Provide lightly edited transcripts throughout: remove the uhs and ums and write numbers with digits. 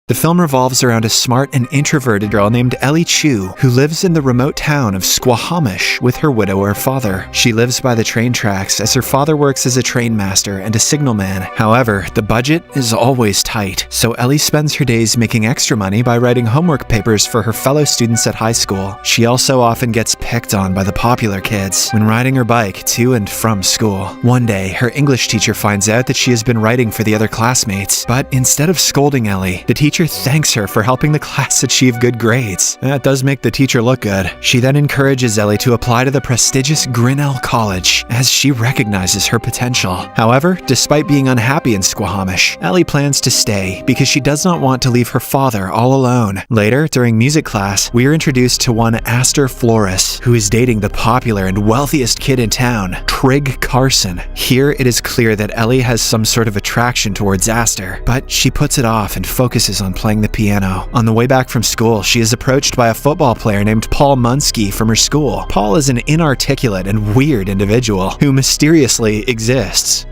The film revolves around a smart and introverted girl named Ellie Chu, who lives in the remote town of Squamish with her widower father. She lives by the train tracks as her father works as a train master and a signalman. However, the budget is always tight, so Ellie spends her days making extra money by writing homework papers for her fellow students at high school. She also often gets picked on by the popular kids when riding her bike to and from school. One day, her English teacher finds out that she has been writing for the other classmates, but instead of scolding Ellie, the teacher thanks her for helping the class achieve good grades. That does make the teacher look good. She then encourages Ellie to apply to the prestigious Grinnell College, as she recognizes her potential. However, despite being unhappy in Squamish, Ellie plans to stay because she does not want to leave her father all alone. Later, during music class, we are introduced to one Astor Flores, who is dating the popular and wealthiest kid in town, Trig Carson. Here, it is clear that Ellie has some sort of attraction towards Astor, but she puts it off and focuses on playing the piano. On the way back from school, she is approached by a football player named Paul Munsky from her school. Paul is an inarticulate and weird individual who mysteriously exists.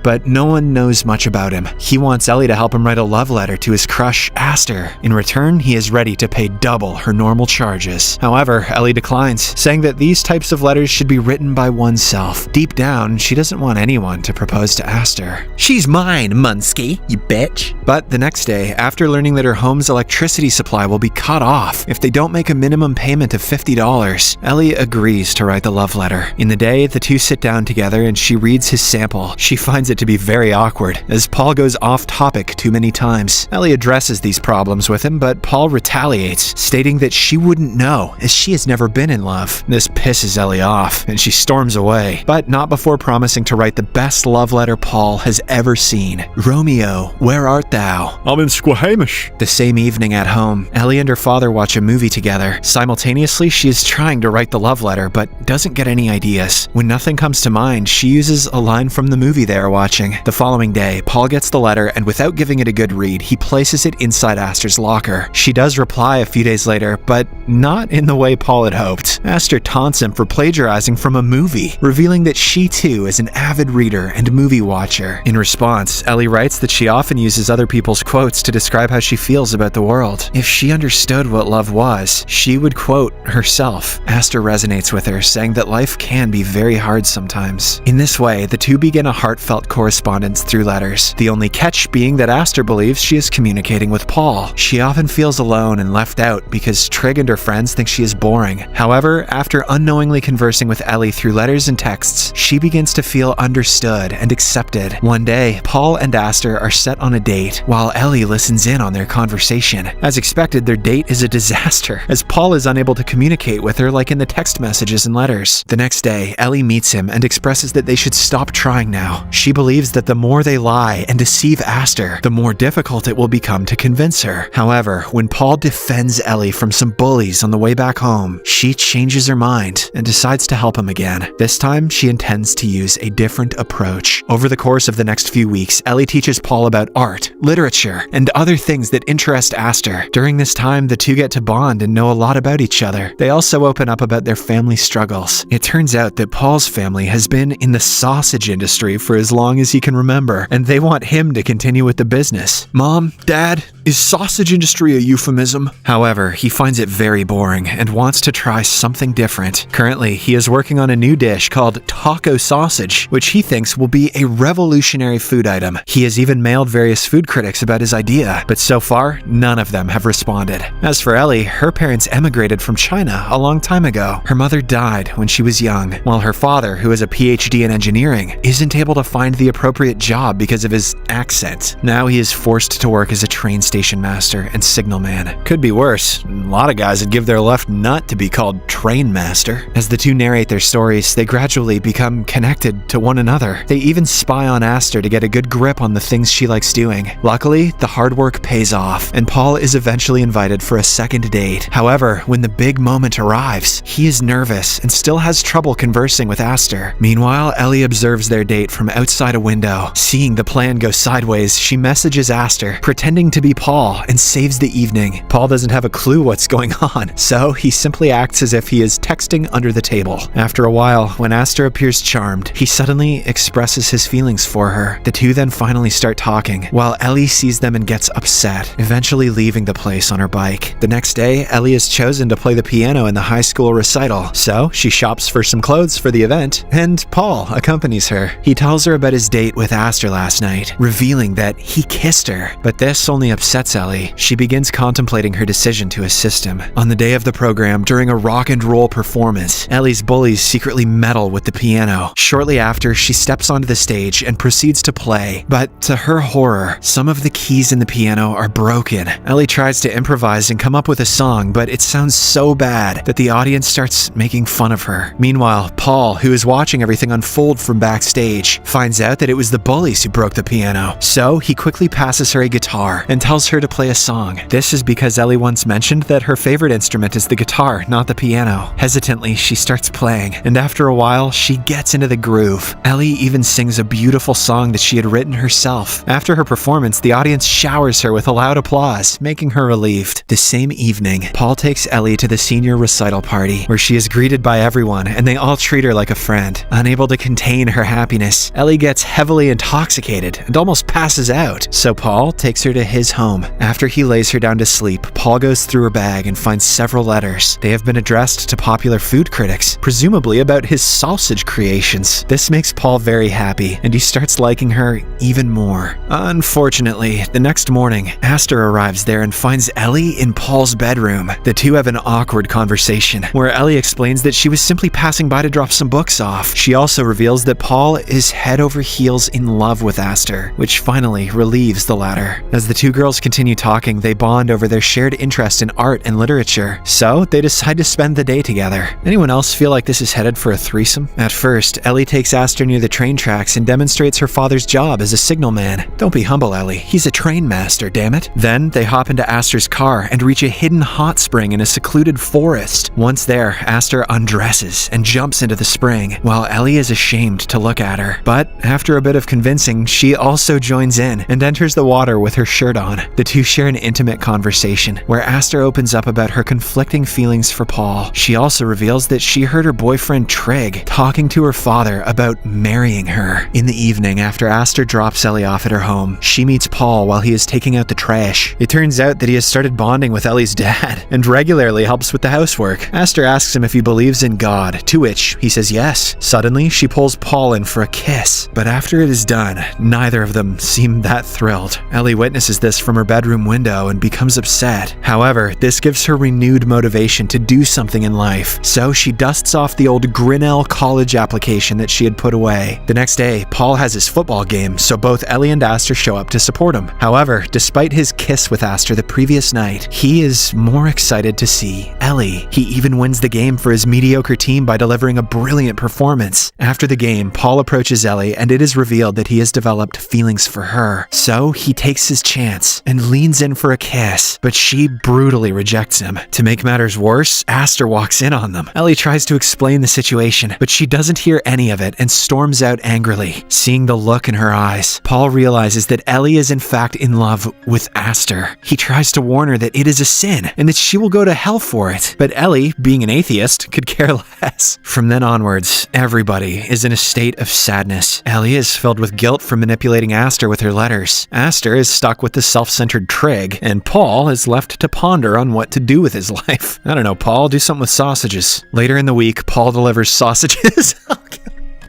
But no one knows much about him. He wants Ellie to help him write a love letter to his crush, Astor. In return, he is ready to pay double her normal charges. However, Ellie declines, saying that these types of letters should be written by oneself. Deep down, she doesn't want anyone to propose to Astor. She's mine, Munsky, you bitch. But the next day, after learning that her home's electricity supply will be cut off if they don't make a minimum payment of $50, Ellie agrees to write the love letter. In the day, the two sit down together and she reads his sample. She finds it to be very awkward, as Paul goes off topic too many times. Ellie addresses these problems with him, but Paul retaliates, stating that she wouldn't know, as she has never been in love. This pisses Ellie off, and she storms away, but not before promising to write the best love letter Paul has ever seen. Romeo, where art thou? I'm in Squamish. The same evening at home, Ellie and her father watch a movie together. Simultaneously, she is trying to write the love letter, but doesn't get any ideas. When nothing comes to mind, she uses a line from the movie they are watching. The following day, Paul gets the letter, and without giving it a good read, he places it inside Astor's locker. She does reply a few days later, but not in the way Paul had hoped. Astor taunts him for plagiarizing from a movie, revealing that she too is an avid reader and movie watcher. In response, Ellie writes that she often uses other people's quotes to describe how she feels about the world. If she understood what love was, she would quote herself. Astor resonates with her, saying that life can be very hard sometimes. In this way, the two begin a heartfelt correspondence through letters. The only catch being that Astor believes she is communicating with Paul. She often feels alone and left out because Trig and her friends think she is boring. However, after unknowingly conversing with Ellie through letters and texts, she begins to feel understood and accepted. One day, Paul and Astor are set on a date, while Ellie listens in on their conversation. As expected, their date is a disaster, as Paul is unable to communicate with her like in the text messages and letters. The next day, Ellie meets him and expresses that they should stop trying now. She believes that the more they lie and deceive Astor, the more difficult it will become to convince her. However, when Paul defends Ellie from some bullies on the way back home, she changes her mind and decides to help him again. This time, she intends to use a different approach. Over the course of the next few weeks, Ellie teaches Paul about art, literature, and other things that interest Astor. During this time, the two get to bond and know a lot about each other. They also open up about their family struggles. It turns out that Paul's family has been in the sausage industry for as long as he can remember, and they want him to continue with the business. Mom, Dad, is sausage industry a euphemism? However, he finds it very boring and wants to try something different. Currently, he is working on a new dish called taco sausage, which he thinks will be a revolutionary food item. He has even mailed various food critics about his idea, but so far, none of them have responded. As for Ellie, her parents emigrated from China a long time ago. Her mother died when she was young, while her father, who has a PhD in engineering, isn't able to find the appropriate job because of his accent. Now he is forced to work as a train station master and signalman. Could be worse. A lot of guys would give their left nut to be called train master. As the two narrate their stories, they gradually become connected to one another. They even spy on Astor to get a good grip on the things she likes doing. Luckily, the hard work pays off, and Paul is eventually invited for a second date. However, when the big moment arrives, he is nervous and still has trouble conversing with Astor. Meanwhile, Ellie observes their date from outside a window. Seeing the plan go sideways, she messages Astor, pretending to be Paul and saves the evening. Paul doesn't have a clue what's going on, so he simply acts as if he is texting under the table. After a while, when Aster appears charmed, he suddenly expresses his feelings for her. The two then finally start talking, while Ellie sees them and gets upset, eventually leaving the place on her bike. The next day, Ellie is chosen to play the piano in the high school recital, so she shops for some clothes for the event, and Paul accompanies her. He tells her about his date with Aster last night, revealing that he kissed her, but this only upsets Ellie. She begins contemplating her decision to assist him. On the day of the program, during a rock and roll performance, Ellie's bullies secretly meddle with the piano. Shortly after, she steps onto the stage and proceeds to play, but to her horror, some of the keys in the piano are broken. Ellie tries to improvise and come up with a song, but it sounds so bad that the audience starts making fun of her. Meanwhile, Paul, who is watching everything unfold from backstage, finds out that it was the bullies who broke the piano. So he quickly passes her a guitar and tells her to play a song. This is because Ellie once mentioned that her favorite instrument is the guitar, not the piano. Hesitantly, she starts playing, and after a while, she gets into the groove. Ellie even sings a beautiful song that she had written herself. After her performance, the audience showers her with a loud applause, making her relieved. The same evening, Paul takes Ellie to the senior recital party, where she is greeted by everyone, and they all treat her like a friend. Unable to contain her happiness, Ellie gets heavily intoxicated and almost passes out, so Paul takes her to his home. After he lays her down to sleep, Paul goes through her bag and finds several letters. They have been addressed to popular food critics, presumably about his sausage creations. This makes Paul very happy, and he starts liking her even more. Unfortunately, the next morning, Aster arrives there and finds Ellie in Paul's bedroom. The two have an awkward conversation, where Ellie explains that she was simply passing by to drop some books off. She also reveals that Paul is head over heels in love with Aster, which finally relieves the latter. As the two girls continue talking, they bond over their shared interest in art and literature, so they decide to spend the day together. Anyone else feel like this is headed for a threesome? At first, Ellie takes Aster near the train tracks and demonstrates her father's job as a signalman. Don't be humble, Ellie. He's a train master, damn it. Then they hop into Aster's car and reach a hidden hot spring in a secluded forest. Once there, Aster undresses and jumps into the spring, while Ellie is ashamed to look at her. But after a bit of convincing, she also joins in and enters the water with her shirt on. The two share an intimate conversation, where Aster opens up about her conflicting feelings for Paul. She also reveals that she heard her boyfriend Trig talking to her father about marrying her. In the evening, after Aster drops Ellie off at her home, she meets Paul while he is taking out the trash. It turns out that he has started bonding with Ellie's dad and regularly helps with the housework. Aster asks him if he believes in God, to which he says yes. Suddenly, she pulls Paul in for a kiss, but after it is done, neither of them seem that thrilled. Ellie witnesses this from her bedroom window and becomes upset. However, this gives her renewed motivation to do something in life, so she dusts off the old Grinnell college application that she had put away. The next day, Paul has his football game, so both Ellie and Aster show up to support him. However, despite his kiss with Aster the previous night, he is more excited to see Ellie. He even wins the game for his mediocre team by delivering a brilliant performance. After the game, Paul approaches Ellie, and it is revealed that he has developed feelings for her. So he takes his chance and leans in for a kiss, but she brutally rejects him. To make matters worse, Aster walks in on them. Ellie tries to explain the situation, but she doesn't hear any of it and storms out angrily. Seeing the look in her eyes, Paul realizes that Ellie is in fact in love with Aster. He tries to warn her that it is a sin and that she will go to hell for it, but Ellie, being an atheist, could care less. From then onwards, everybody is in a state of sadness. Ellie is filled with guilt for manipulating Aster with her letters. Aster is stuck with the self-centered Trig, and Paul is left to ponder on what to do with his life. I don't know, Paul, do something with sausages. Later in the week, Paul delivers sausages.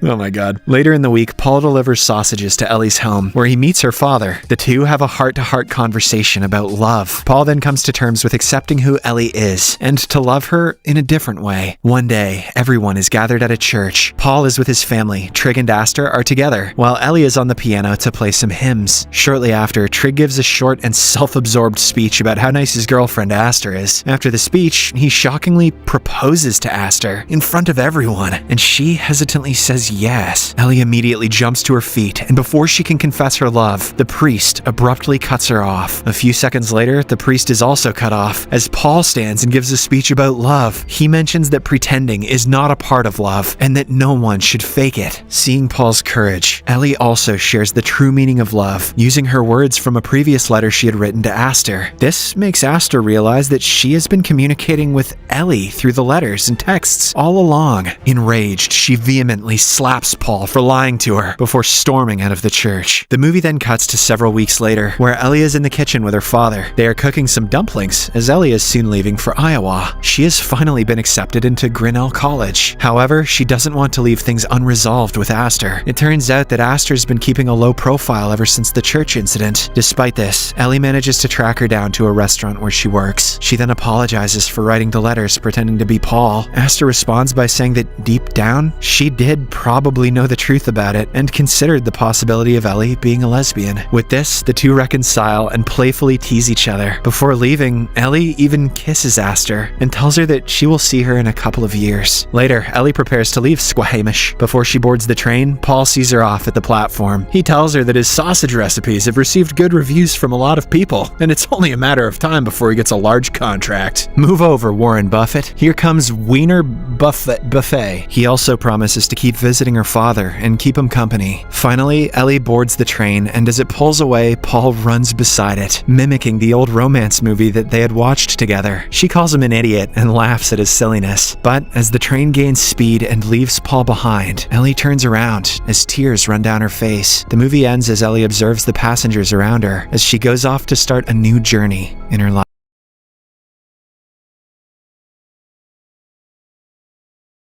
Oh my god. Later in the week, Paul delivers sausages to Ellie's home, where he meets her father. The two have a heart-to-heart conversation about love. Paul then comes to terms with accepting who Ellie is, and to love her in a different way. One day, everyone is gathered at a church. Paul is with his family. Trig and Aster are together, while Ellie is on the piano to play some hymns. Shortly after, Trig gives a short and self-absorbed speech about how nice his girlfriend Aster is. After the speech, he shockingly proposes to Aster in front of everyone, and she hesitantly says is yes. Ellie immediately jumps to her feet, and before she can confess her love, the priest abruptly cuts her off. A few seconds later, the priest is also cut off, as Paul stands and gives a speech about love. He mentions that pretending is not a part of love, and that no one should fake it. Seeing Paul's courage, Ellie also shares the true meaning of love, using her words from a previous letter she had written to Aster. This makes Aster realize that she has been communicating with Ellie through the letters and texts all along. Enraged, she vehemently slaps Paul for lying to her before storming out of the church. The movie then cuts to several weeks later, where Ellie is in the kitchen with her father. They are cooking some dumplings, as Ellie is soon leaving for Iowa. She has finally been accepted into Grinnell College. However, she doesn't want to leave things unresolved with Aster. It turns out that Aster's been keeping a low profile ever since the church incident. Despite this, Ellie manages to track her down to a restaurant where she works. She then apologizes for writing the letters pretending to be Paul. Aster responds by saying that deep down, she did probably know the truth about it and considered the possibility of Ellie being a lesbian. With this, the two reconcile and playfully tease each other. Before leaving, Ellie even kisses Aster and tells her that she will see her in a couple of years. Later, Ellie prepares to leave Squamish. Before she boards the train, Paul sees her off at the platform. He tells her that his sausage recipes have received good reviews from a lot of people, and it's only a matter of time before he gets a large contract. Move over, Warren Buffett. Here comes Wiener Buffet. He also promises to keep visiting her father and keep him company. Finally, Ellie boards the train, and as it pulls away, Paul runs beside it, mimicking the old romance movie that they had watched together. She calls him an idiot and laughs at his silliness. But as the train gains speed and leaves Paul behind, Ellie turns around as tears run down her face. The movie ends as Ellie observes the passengers around her as she goes off to start a new journey in her life.